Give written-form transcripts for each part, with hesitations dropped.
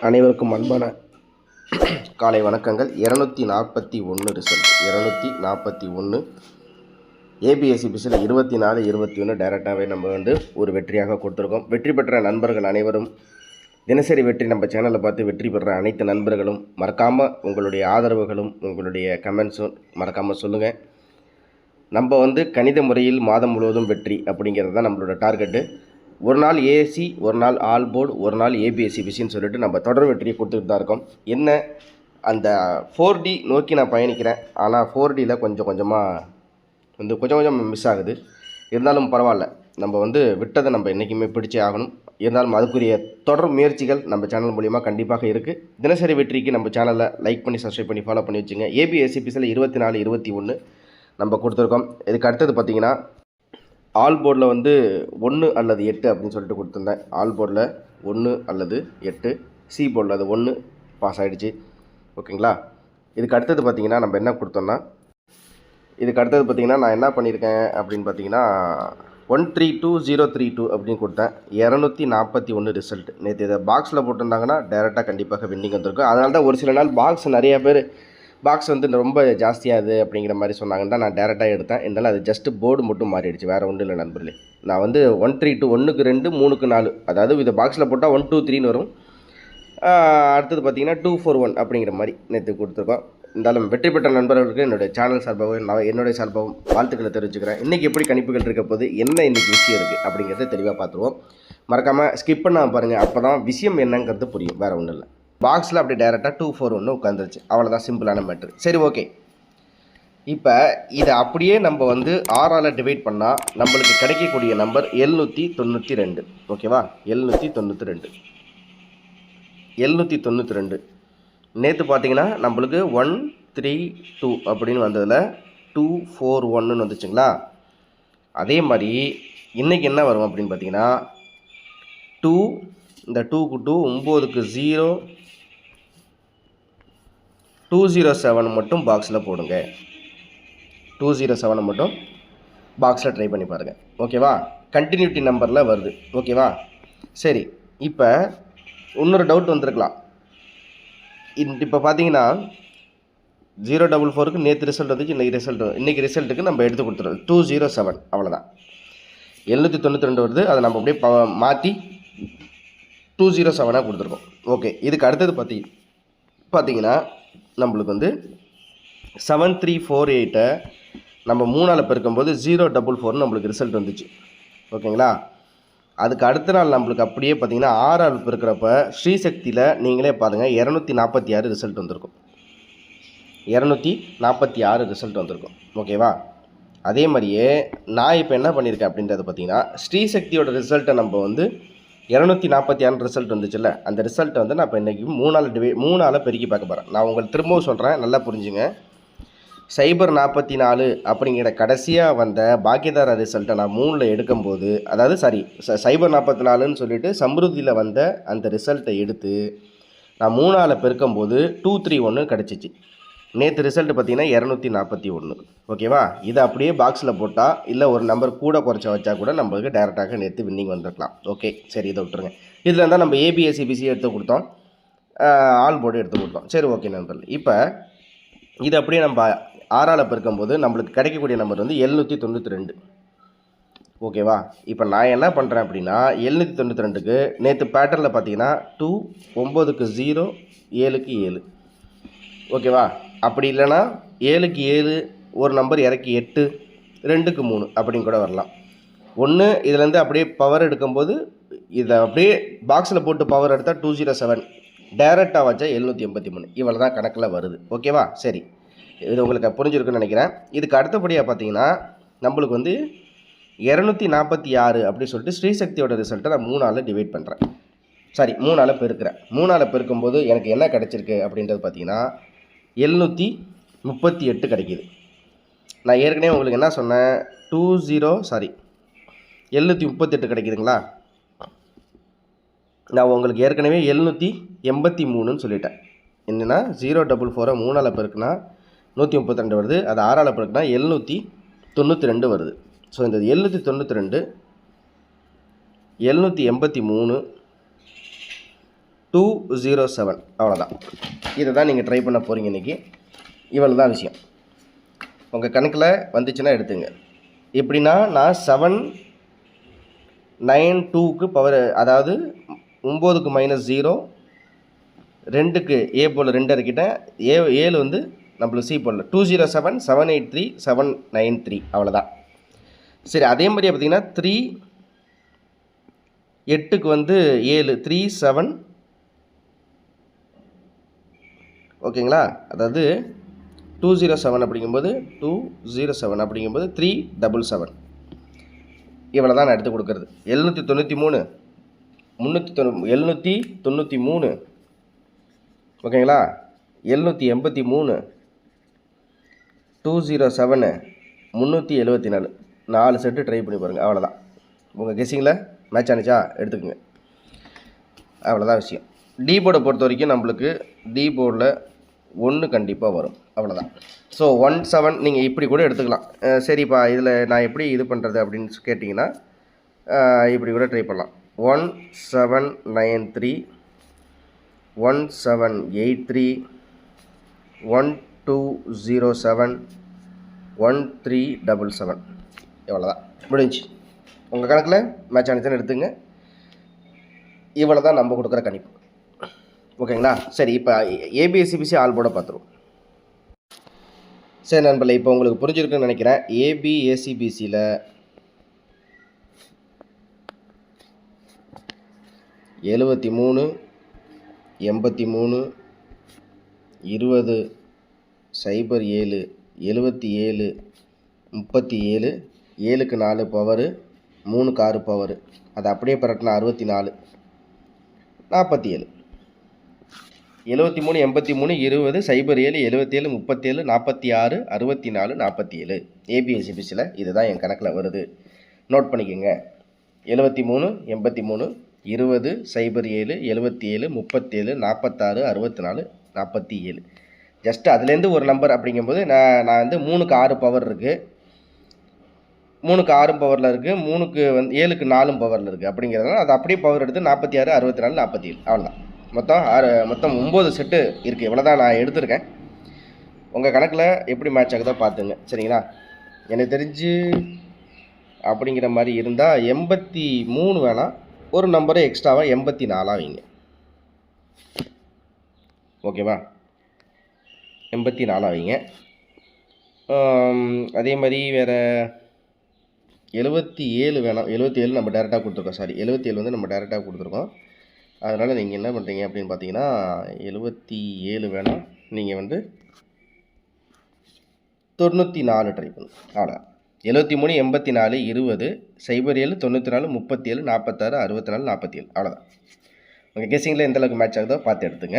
அனைவருக்கும் அன்பான காலை வணக்கங்கள். 241 ரிசல்ட் 241 ஏபிஎஸ்சிபிசியில் 24 21 டைரெக்டாகவே நம்ம ஒரு வெற்றியாக கொடுத்துருக்கோம். வெற்றி பெற்ற நண்பர்கள் அனைவரும் தினசரி வெற்றி நம்ம சேனலை பார்த்து வெற்றி பெற்ற அனைத்து நண்பர்களும் மறக்காமல் உங்களுடைய ஆதரவுகளும் உங்களுடைய கமெண்ட்ஸும் மறக்காமல் சொல்லுங்கள். நம்ம கணித முறையில் மாதம் முழுவதும் வெற்றி அப்படிங்கிறது தான் நம்மளோட டார்கெட்டு. ஒரு நாள் ஏஎஸ்சி, ஒரு நாள் ஆல் போர்டு, ஒரு நாள் ஏபிஎஸ்சிபிசின்னு சொல்லிட்டு நம்ம தொடர் வெற்றியை கொடுத்துட்டு தான் இருக்கோம். என்ன அந்த 4D நோக்கி நான் பயணிக்கிறேன். ஆனால் 4Dயில் கொஞ்சம் கொஞ்சம் மிஸ் ஆகுது. இருந்தாலும் பரவாயில்ல, நம்ம விட்டதை நம்ம என்றைக்குமே பிடிச்சே ஆகணும். இருந்தாலும் அதுக்குரிய தொடர் முயற்சிகள் நம்ம சேனல் மூலிமா கண்டிப்பாக இருக்குது. தினசரி வெற்றிக்கு நம்ம சேனலை லைக் பண்ணி சப்ஸ்கிரைப் பண்ணி ஃபாலோ பண்ணி வச்சுங்க. ஏபிஎஸ்சிபிசியில் 24 21 நம்ம கொடுத்துருக்கோம். இதுக்கு அடுத்தது பார்த்திங்கன்னா ஆல் போர்டில் 1 அல்லது 8 அப்படின்னு சொல்லிட்டு கொடுத்துருந்தேன். ஆல் போர்டில் 1 அல்லது 8, சி போர்டில் அது 1 பாஸ் ஆகிடுச்சு. ஓகேங்களா. இதுக்கு அடுத்தது பார்த்திங்கன்னா நம்ம என்ன கொடுத்தோம்னா, நான் என்ன பண்ணியிருக்கேன் அப்படின்னு பார்த்தீங்கன்னா 132032 அப்படின்னு கொடுத்தேன். 241 ரிசல்ட். நேற்று இதை பாக்ஸில் போட்டிருந்தாங்கன்னா டேரெக்டாக கண்டிப்பாக வின்னிங் வந்திருக்கும். அதனால தான் ஒரு சில நாள் பாக்ஸ் நிறைய பேர் பாக்ஸ் ரொம்ப ஜாஸ்தியாது அப்படிங்கிற மாதிரி சொன்னாங்கன்னு தான் நான் டேரெக்டாக எடுத்தேன். இருந்தாலும் அது ஜஸ்ட்டு போர்டு மட்டும் மாறிடுச்சு, வேறு ஒன்றும் இல்லை நண்பர்களே. நான் 132 1க்கு 2 3க்கு 4, அதாவது இதை பாக்ஸில் போட்டால் 1 2 3ன்னு வரும். அடுத்தது பார்த்திங்கன்னா 241 அப்படிங்கிற மாதிரி நேற்று கொடுத்துருக்கோம். இருந்தாலும் வெற்றி பெற்ற நண்பர்களுக்கு என்னுடைய சேனல் சார்பாகவும் என்னுடைய சார்பாகவும் வாழ்த்துக்களை தெரிவிச்சுக்கிறேன். இன்றைக்கி எப்படி கணிப்புகள் இருக்க போது, என்ன இன்றைக்கி விஷயம் இருக்குது அப்படிங்கிறத தெளிவாக பார்த்துருவோம். மறக்காமல் ஸ்கிப் பண்ணால் பாருங்கள், அப்போ தான் விஷயம் என்னங்கிறது புரியும், வேறு ஒன்றும் இல்லை. பாக்ஸில் அப்படி டைரெக்டாக 241 உட்காந்துருச்சு. அவ்வளோதான், சிம்பிளான மேட்ரு. சரி, ஓகே. இப்போ இதை அப்படியே நம்ம 6ஆல் டிவைட் பண்ணால் நம்மளுக்கு கிடைக்கக்கூடிய நம்பர் 792. ஓகேவா. 792 நேற்று பார்த்தீங்கன்னா நம்மளுக்கு 132 அப்படின்னு வந்ததில் 241 வந்துச்சுங்களா. அதே மாதிரி இன்றைக்கி என்ன வரும் அப்படின்னு பார்த்தீங்கன்னா 2, இந்த 2க்கு 2, 9க்கு 0, 207 மட்டும் பாக்ஸில் போடுங்க. 207 மட்டும் பாக்ஸில் ட்ரை பண்ணி பாருங்கள். ஓகேவா. கண்டினியூட்டி நம்பரில் வருது. ஓகேவா. சரி, இப்போ இன்னொரு டவுட் வந்திருக்கலாம். இப்போ பார்த்தீங்கன்னா 044க்கு நேற்று ரிசல்ட் வந்துச்சு, இன்றைக்கி ரிசல்ட்டுக்கு நம்ம எடுத்து கொடுத்துருவோம் 207. அவ்வளோதான். 792 வருது. அதை நம்ம அப்படியே மாற்றி 207 கொடுத்துருக்கோம். ஓகே. இதுக்கு அடுத்தது பார்த்தீங்கன்னா நம்மளுக்கு 7348 நம்ம 3ஆல் பெருக்கும்போது 044 நம்மளுக்கு ரிசல்ட் வந்துச்சு. ஓகேங்களா. அதுக்கு அடுத்த நாள் நம்மளுக்கு அப்படியே பார்த்தீங்கன்னா 6ஆல் பெருக்கிறப்ப ஸ்ரீசக்தியில் நீங்களே பாருங்கள் 246 ரிசல்ட் வந்திருக்கும். 246 ரிசல்ட் வந்திருக்கும். ஓகேவா. அதே மாதிரியே நான் இப்போ என்ன பண்ணியிருக்கேன் அப்படின்றது பார்த்தீங்கன்னா, ஸ்ரீசக்தியோட ரிசல்ட்டை நம்ம 246 ரிசல்ட் வந்துச்சுல்ல, அந்த ரிசல்ட்டை நான் இப்போ இன்றைக்கி 3ஆல் பெருக்கி பார்க்க போகிறேன். நான் உங்களுக்கு திரும்பவும் சொல்கிறேன், நல்லா புரிஞ்சுங்க. சைபர் 44 அப்படிங்கிற கடைசியாக வந்த பாக்கியதார ரிசல்ட்டை நான் 3ல் எடுக்கும்போது, அதாவது சைபர் 44ன்னு சொல்லிட்டு சம்ருதியில் வந்த அந்த ரிசல்ட்டை எடுத்து நான் 3ஆல் பெருக்கும்போது 231 கிடச்சிச்சு. நேற்று ரிசல்ட் பார்த்திங்கன்னா 241. ஓகேவா. இதை அப்படியே பாக்ஸில் போட்டால், இல்லை ஒரு நம்பர் கூட குறைச்ச வச்சா கூட நம்மளுக்கு டேரெக்டாக நேற்று வின்னிங் வந்திருக்கலாம். ஓகே, சரி, இதை விட்டுருங்க. இதில் இருந்தால் நம்ம ஏபிஎஸ்சிபிசி எடுத்து கொடுத்தோம், ஆல் போர்டு எடுத்து கொடுத்தோம். சரி, ஓகே நண்பர்கள். இப்போ இது அப்படியே நம்ம 6ஆல் பெருக்கும்போது நம்மளுக்கு கிடைக்கக்கூடிய நம்பர் 792. ஓகேவா. இப்போ நான் என்ன பண்ணுறேன் அப்படின்னா 792க்கு நேற்று பேட்டர்னில் பார்த்தீங்கன்னா 2, 9க்கு 0, 7க்கு 7. ஓகேவா. அப்படி இல்லைன்னா 7க்கு 7 ஒரு நம்பர் இறக்கி 8, 2க்கு 3 அப்படின்னு கூட வரலாம். ஒன்று இதுலேருந்து அப்படியே பவர் எடுக்கும்போது இதை அப்படியே பாக்ஸில் போட்டு பவர் எடுத்தால் 207, டைரெக்டாக வச்சா 783. இவ்வளோ தான் கணக்கில் வருது. ஓகேவா. சரி, இது உங்களுக்கு புரிஞ்சிருக்குன்னு நினைக்கிறேன். இதுக்கு அடுத்தபடியாக பார்த்தீங்கன்னா நம்மளுக்கு 246 அப்படின்னு சொல்லிட்டு ஸ்ரீசக்தியோட ரிசல்ட்டை நான் 3ஆல் டிவைட் பண்ணுறேன். 3ஆல் பெருக்கிறேன். 3ஆல் பெருக்கும்போது எனக்கு என்ன கிடச்சிருக்கு அப்படின்றது பார்த்தீங்கன்னா 738 கிடைக்கிது. நான் ஏற்கனவே உங்களுக்கு என்ன சொன்னேன், 738 கிடைக்குதுங்களா. நான் உங்களுக்கு ஏற்கனவே 783ன்னு சொல்லிட்டேன். என்னென்னா 044 3ஆல் பெருக்குனா 132 வருது. அது 6ஆல் பெருக்குனா 792 வருது. ஸோ இந்த 792, 783, 207 அவ்வளோதான். இதை தான் நீங்கள் ட்ரை பண்ண போகிறீங்க இன்றைக்கி. இவ்வளோ தான் விஷயம். உங்கள் கணக்கில் வந்துச்சுன்னா எடுத்துங்க. எப்படின்னா நான் 792க்கு பவர், அதாவது 9க்கு -0, 2க்கு ஏ போல் 2 இறக்கிட்டேன், 7 வந்து நம்மளுக்கு சி போடல. 207 783 793 அவ்வளோதான். சரி, அதே மாதிரியே பார்த்தீங்கன்னா 3 8க்கு வந்து 7 37, ஓகேங்களா? அதாவது 207 அப்படிங்கும்போது 377 இவ்வளோ தான் நான் எடுத்து கொடுக்குறது. 793 793, ஓகேங்களா? 783 207 374 4 செட்டு ட்ரை பண்ணி பாருங்கள். அவ்வளோதான். உங்கள் கெஸ்ஸிங்கில் மேட்ச் ஆனிச்சா எடுத்துக்கோங்க. அவ்வளோதான் விஷயம். டி போர்டை பொறுத்த வரைக்கும் நம்மளுக்கு டி போர்டில் 1 கண்டிப்பாக வரும். அவ்வளோதான். ஸோ 17 நீங்கள் இப்படி கூட எடுத்துக்கலாம். சரிப்பா, இதில் நான் எப்படி இது பண்ணுறது அப்படின்னு கேட்டிங்கன்னா, இப்படி கூட ட்ரை பண்ணலாம். 1793 1783 1207 1377 இவ்வளோதான் முடிஞ்சு. உங்கள் கணக்கில் மேட்ச் ஆனிச்சுன்னு எடுத்துங்க. இவ்வளோ தான் நம்ம கொடுக்குற கணிப்பு, ஓகேங்களா? சரி, இப்போ ஏபிஎஸ்சிபிசி ஆல் போர்டை பார்த்துருவோம். சரி நண்பர்களே, இப்போ உங்களுக்கு புரிஞ்சிருக்குன்னு நினைக்கிறேன். ஏபிஎஸ்சிபிசியில் 73 83 20 07 77 37 7க்கு 4 பவரு, 3க்கு 6 பவரு, அது அப்படியே பரட்டினா 64 47 73 83 20 07 77 37 46 64 47 ஏபிஎஸ்சிபிசியில் இதுதான் என் கணக்கில் வருது. நோட் பண்ணிக்கோங்க. 73 83 20 07 77 37 46 64 47. ஜஸ்ட் அதுலேருந்து ஒரு நம்பர் அப்படிங்கும்போது நான் வந்து 3க்கு 6 பவர் இருக்குது, 3க்கு 6 பவரில் இருக்குது, 3க்கு வந்து 7க்கு 4 பவரில் இருக்குது. அப்படிங்கிறதுனால அது அப்படியே பவர் எடுத்து 46 64 47 அவ்வளோதான். மொத்தம் 9 செட்டு இருக்குது. இவ்வளோ தான் நான் எடுத்திருக்கேன். உங்கள் கணக்கில் எப்படி மேட்ச் ஆகுதோ பார்த்துங்க, சரிங்களா? எனக்கு தெரிஞ்சு அப்படிங்கிற மாதிரி இருந்தால் 83 வேணாம், ஒரு நம்பரை எக்ஸ்ட்ராவாக 84 வைங்க, ஓகேவா? 84 வைங்க. அதே மாதிரி வேறு 77 வேணாம். 77 நம்ம டேரெக்டாக கொடுத்துருக்கோம். 77 வந்து நம்ம டேரெக்டாக கொடுத்துருக்கோம். அதனால் நீங்கள் என்ன பண்ணுறீங்க அப்படின்னு பார்த்தீங்கன்னா, 77 வேணாம், நீங்கள் வந்து 94 ட்ரை பண்ணுங்க. அவ்வளோ 73 84 20 07 94 37 46 64 47 அவ்வளோதான். உங்கள் கெஸ்ஸிங்கில் எந்த அளவுக்கு மேட்ச் ஆகுதோ பார்த்து எடுத்துங்க.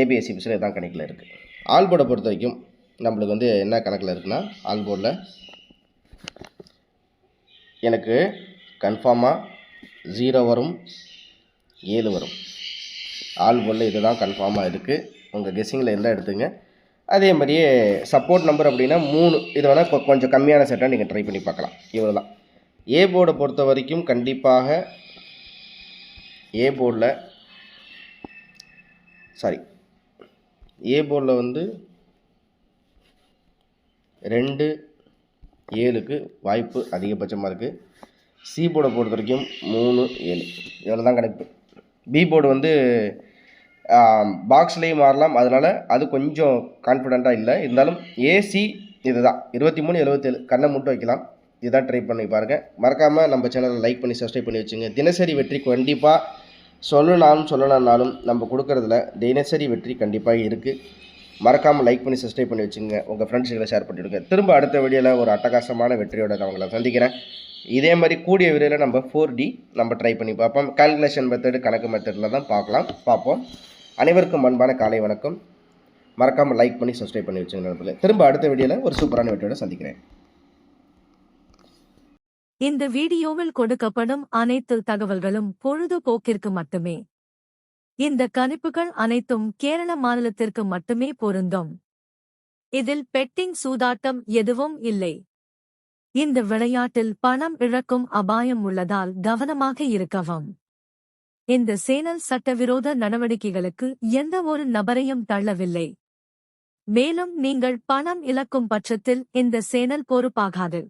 ஏபிஎஸ்சிபிசியில் இதான் கணக்கில் இருக்குது. ஆல் போர்டை பொறுத்த வரைக்கும் நம்மளுக்கு வந்து என்ன கணக்கில் இருக்குன்னா, ஆல் போர்டில் எனக்கு கன்ஃபார்மாக 0 வரும், 7 வரும். ஆல் போர்டில் இது தான் கன்ஃபார்மாக இருக்குது. உங்கள் கெஸ்ஸிங்கில் இருந்தால் எடுத்துங்க. அதே மாதிரியே சப்போர்ட் நம்பர் அப்படின்னா 3, இது வேணால் கொஞ்சம் கம்மியான செட்டாக நீங்கள் ட்ரை பண்ணி பார்க்கலாம். இவ்வளோ தான். ஏ போர்டை பொறுத்த வரைக்கும் கண்டிப்பாக ஏ போர்டில் வந்து 2 7க்கு வாய்ப்பு அதிகபட்சமாக இருக்குது. சி போர்டை பொறுத்த வரைக்கும் 3 7 இவ்வளோ தான் கணக்கு. பி போர்டு வந்து பாக்ஸ்லேயும் மாறலாம், அதனால் அது கொஞ்சம் கான்ஃபிடெண்ட்டாக இல்லை. இருந்தாலும் ஏசி இது தான் 23 77 கண்ணை மட்டும் வைக்கலாம். இதுதான் ட்ரை பண்ணி பாருங்கள். மறக்காமல் நம்ம சேனலை லைக் பண்ணி சப்ஸ்கிரைப் பண்ணி வச்சுங்க. தினசரி வெற்றி கண்டிப்பாக சொல்லலாம்னாலும் நம்ம கொடுக்குறதுல தினசரி வெற்றி கண்டிப்பாக இருக்குது. மறக்காமல் லைக் பண்ணி சப்ஸ்கிரைப் பண்ணி வச்சுங்க. உங்கள் ஃப்ரெண்ட்ஸுகளை ஷேர் பண்ணிவிடுங்க. திரும்ப அடுத்த வீடியோவில் ஒரு அட்டகாசமான வெற்றியோட நான் உங்களை சந்திக்கிறேன். இதே மாதிரி கூடிய விரைவில் நம்ம 4D நம்ம ட்ரை பண்ணி பார்ப்போம். கால்குலேஷன் மெத்தடு, கணக்கு மெத்தடில் தான் பார்ப்போம். அனைவருக்கும் அன்பான காலை வணக்கம். மறக்காமல் லைக் பண்ணி சப்ஸ்கிரைப் பண்ணி வச்சுங்க நண்பர்களே. திரும்ப அடுத்த வீடியோவில் ஒரு சூப்பரான வெற்றியோட சந்திக்கிறேன். இந்த வீடியோவில் கொடுக்கப்படும் அனைத்து தகவல்களும் பொழுதுபோக்கிற்கு மட்டுமே. இந்த கணிப்புகள் அனைத்தும் கேரள மாநிலத்திற்கு மட்டுமே பொருந்தும். இதில் பெட்டிங் சூதாட்டம் எதுவும் இல்லை. இந்த விளையாட்டில் பணம் இழக்கும் அபாயம் உள்ளதால் கவனமாக இருக்கவும். இந்த சேனல் சட்டவிரோத நடவடிக்கைகளுக்கு எந்த ஒரு நபரையும் தள்ளவில்லை. மேலும் நீங்கள் பணம் இழக்கும் பட்சத்தில் இந்த சேனல் பொறுப்பாகாது.